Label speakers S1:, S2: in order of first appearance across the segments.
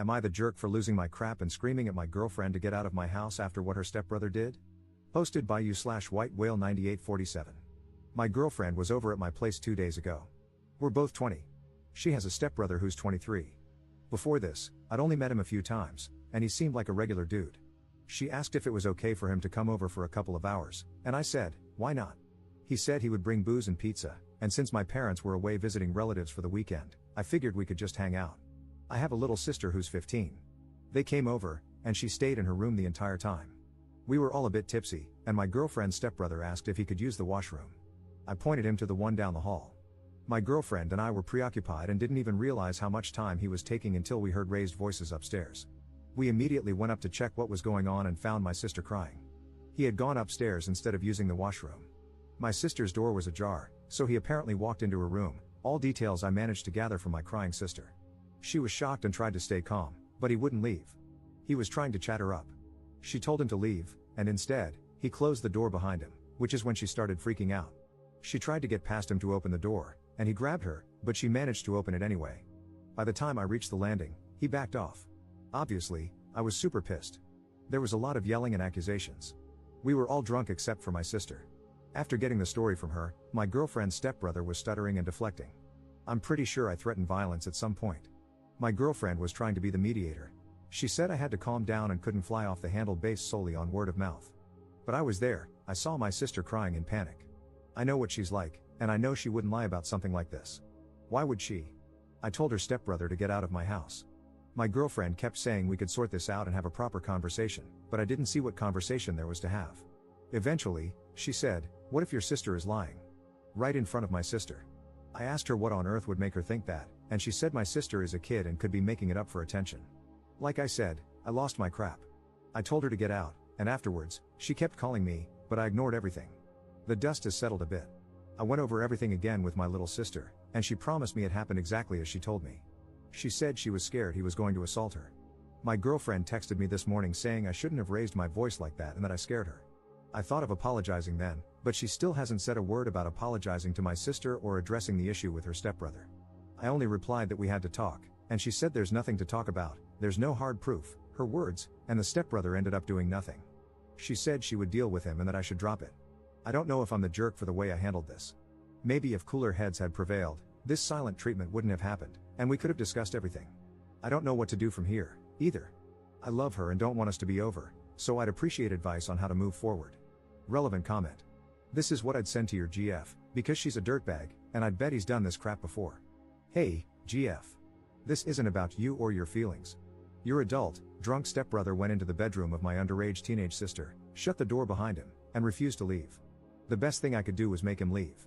S1: Am I the jerk for losing my crap and screaming at my girlfriend to get out of my house after what her stepbrother did? Posted by you/White Whale 9847. My girlfriend was over at my place 2 days ago. We're both 20. She has a stepbrother who's 23. Before this, I'd only met him a few times, and he seemed like a regular dude. She asked if it was okay for him to come over for a couple of hours, and I said, why not? He said he would bring booze and pizza, and since my parents were away visiting relatives for the weekend, I figured we could just hang out. I have a little sister who's 15. They came over, and she stayed in her room the entire time. We were all a bit tipsy, and my girlfriend's stepbrother asked if he could use the washroom. I pointed him to the one down the hall. My girlfriend and I were preoccupied and didn't even realize how much time he was taking until we heard raised voices upstairs. We immediately went up to check what was going on and found my sister crying. He had gone upstairs instead of using the washroom. My sister's door was ajar, so he apparently walked into her room, all details I managed to gather from my crying sister. She was shocked and tried to stay calm, but he wouldn't leave. He was trying to chat her up. She told him to leave, and instead, he closed the door behind him, which is when she started freaking out. She tried to get past him to open the door, and he grabbed her, but she managed to open it anyway. By the time I reached the landing, he backed off. Obviously, I was super pissed. There was a lot of yelling and accusations. We were all drunk except for my sister. After getting the story from her, my girlfriend's stepbrother was stuttering and deflecting. I'm pretty sure I threatened violence at some point. My girlfriend was trying to be the mediator. She said I had to calm down and couldn't fly off the handle based solely on word of mouth. But I was there, I saw my sister crying in panic. I know what she's like, and I know she wouldn't lie about something like this. Why would she? I told her stepbrother to get out of my house. My girlfriend kept saying we could sort this out and have a proper conversation, but I didn't see what conversation there was to have. Eventually, she said, "What if your sister is lying?" Right in front of my sister. I asked her what on earth would make her think that, and she said my sister is a kid and could be making it up for attention. Like I said, I lost my crap. I told her to get out, and afterwards, she kept calling me, but I ignored everything. The dust has settled a bit. I went over everything again with my little sister, and she promised me it happened exactly as she told me. She said she was scared he was going to assault her. My girlfriend texted me this morning saying I shouldn't have raised my voice like that and that I scared her. I thought of apologizing then, but she still hasn't said a word about apologizing to my sister or addressing the issue with her stepbrother. I only replied that we had to talk, and she said there's nothing to talk about, there's no hard proof, her words, and the stepbrother ended up doing nothing. She said she would deal with him and that I should drop it. I don't know if I'm the jerk for the way I handled this. Maybe if cooler heads had prevailed, this silent treatment wouldn't have happened, and we could have discussed everything. I don't know what to do from here, either. I love her and don't want us to be over, so I'd appreciate advice on how to move forward. Relevant comment. This is what I'd send to your GF, because she's a dirtbag, and I'd bet he's done this crap before. Hey, GF. This isn't about you or your feelings. Your adult, drunk stepbrother went into the bedroom of my underage teenage sister, shut the door behind him, and refused to leave. The best thing I could do was make him leave.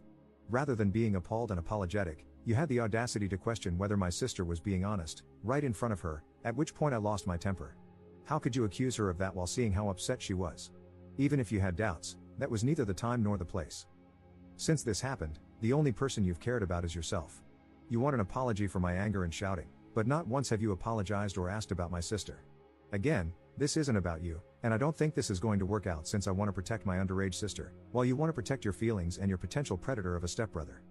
S1: Rather than being appalled and apologetic, you had the audacity to question whether my sister was being honest, right in front of her, at which point I lost my temper. How could you accuse her of that while seeing how upset she was? Even if you had doubts, that was neither the time nor the place. Since this happened, the only person you've cared about is yourself. You want an apology for my anger and shouting, but not once have you apologized or asked about my sister. Again, this isn't about you, and I don't think this is going to work out since I want to protect my underage sister, while you want to protect your feelings and your potential predator of a stepbrother.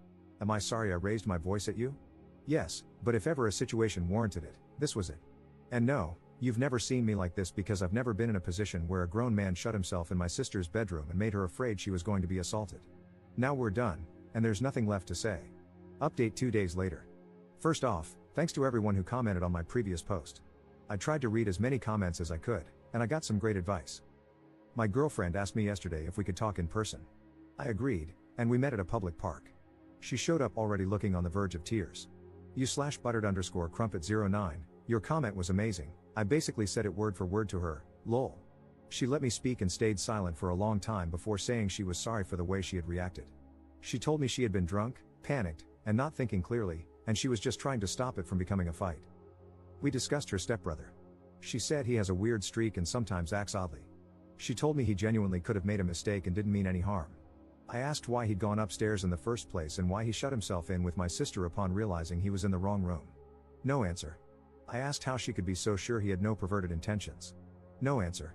S1: Am I sorry I raised my voice at you? Yes, but if ever a situation warranted it, this was it. And no, you've never seen me like this because I've never been in a position where a grown man shut himself in my sister's bedroom and made her afraid she was going to be assaulted. Now we're done, and there's nothing left to say. Update 2 days later. First off, thanks to everyone who commented on my previous post. I tried to read as many comments as I could, and I got some great advice. My girlfriend asked me yesterday if we could talk in person. I agreed, and we met at a public park. She showed up already looking on the verge of tears. You/buttered_crumpet09, your comment was amazing. I basically said it word for word to her, lol. She let me speak and stayed silent for a long time before saying she was sorry for the way she had reacted. She told me she had been drunk, panicked, and not thinking clearly, and she was just trying to stop it from becoming a fight. We discussed her stepbrother. She said he has a weird streak and sometimes acts oddly. She told me he genuinely could have made a mistake and didn't mean any harm. I asked why he'd gone upstairs in the first place and why he shut himself in with my sister upon realizing he was in the wrong room. No answer. I asked how she could be so sure he had no perverted intentions. No answer.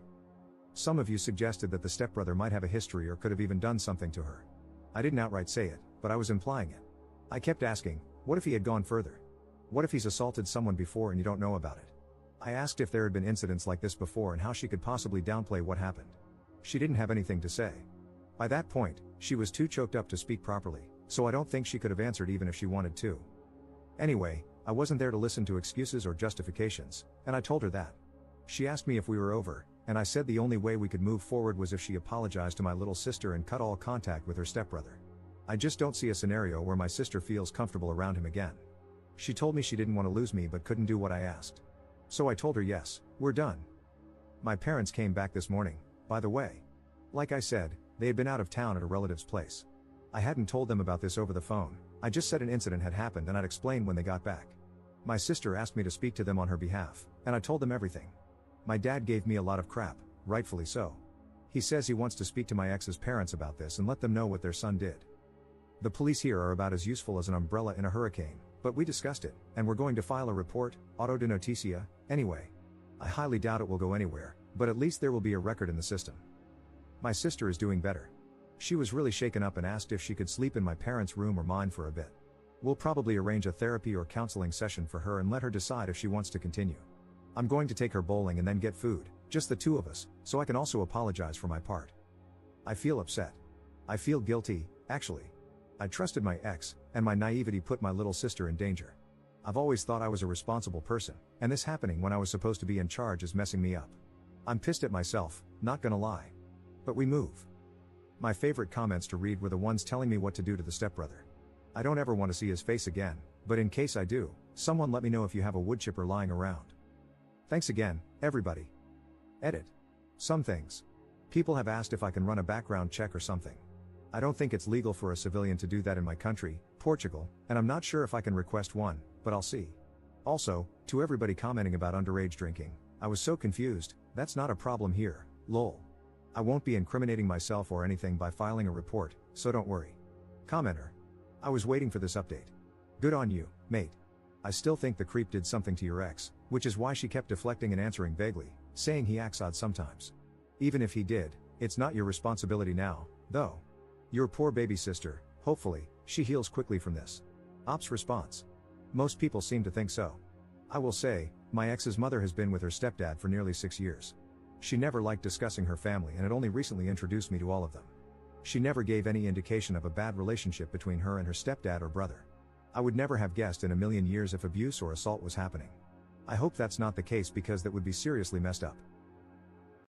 S1: Some of you suggested that the stepbrother might have a history or could have even done something to her. I didn't outright say it, but I was implying it. I kept asking, what if he had gone further? What if he's assaulted someone before and you don't know about it? I asked if there had been incidents like this before and how she could possibly downplay what happened. She didn't have anything to say. By that point, she was too choked up to speak properly, so I don't think she could have answered even if she wanted to. Anyway, I wasn't there to listen to excuses or justifications, and I told her that. She asked me if we were over, and I said the only way we could move forward was if she apologized to my little sister and cut all contact with her stepbrother. I just don't see a scenario where my sister feels comfortable around him again. She told me she didn't want to lose me but couldn't do what I asked. So I told her yes, we're done. My parents came back this morning, by the way. Like I said, they had been out of town at a relative's place. I hadn't told them about this over the phone, I just said an incident had happened and I'd explain when they got back. My sister asked me to speak to them on her behalf, and I told them everything. My dad gave me a lot of crap, rightfully so. He says he wants to speak to my ex's parents about this and let them know what their son did. The police here are about as useful as an umbrella in a hurricane, but we discussed it, and we're going to file a report, auto de noticia, anyway. I highly doubt it will go anywhere, but at least there will be a record in the system. My sister is doing better. She was really shaken up and asked if she could sleep in my parents' room or mine for a bit. We'll probably arrange a therapy or counseling session for her and let her decide if she wants to continue. I'm going to take her bowling and then get food, just the two of us, so I can also apologize for my part. I feel upset. I feel guilty, actually. I trusted my ex, and my naivety put my little sister in danger. I've always thought I was a responsible person, and this happening when I was supposed to be in charge is messing me up. I'm pissed at myself, not gonna lie. But we move. My favorite comments to read were the ones telling me what to do to the stepbrother. I don't ever want to see his face again, but in case I do, someone let me know if you have a wood chipper lying around. Thanks again, everybody. Edit. Some things. People have asked if I can run a background check or something. I don't think it's legal for a civilian to do that in my country, Portugal, and I'm not sure if I can request one, but I'll see. Also, to everybody commenting about underage drinking, I was so confused, that's not a problem here, lol. I won't be incriminating myself or anything by filing a report, so don't worry. Commenter. I was waiting for this update. Good on you, mate. I still think the creep did something to your ex, which is why she kept deflecting and answering vaguely, saying he acts odd sometimes. Even if he did, it's not your responsibility now, though. Your poor baby sister, hopefully, she heals quickly from this. Ops response. Most people seem to think so. I will say, my ex's mother has been with her stepdad for nearly 6 years. She never liked discussing her family and had only recently introduced me to all of them. She never gave any indication of a bad relationship between her and her stepdad or brother. I would never have guessed in a million years if abuse or assault was happening. I hope that's not the case because that would be seriously messed up.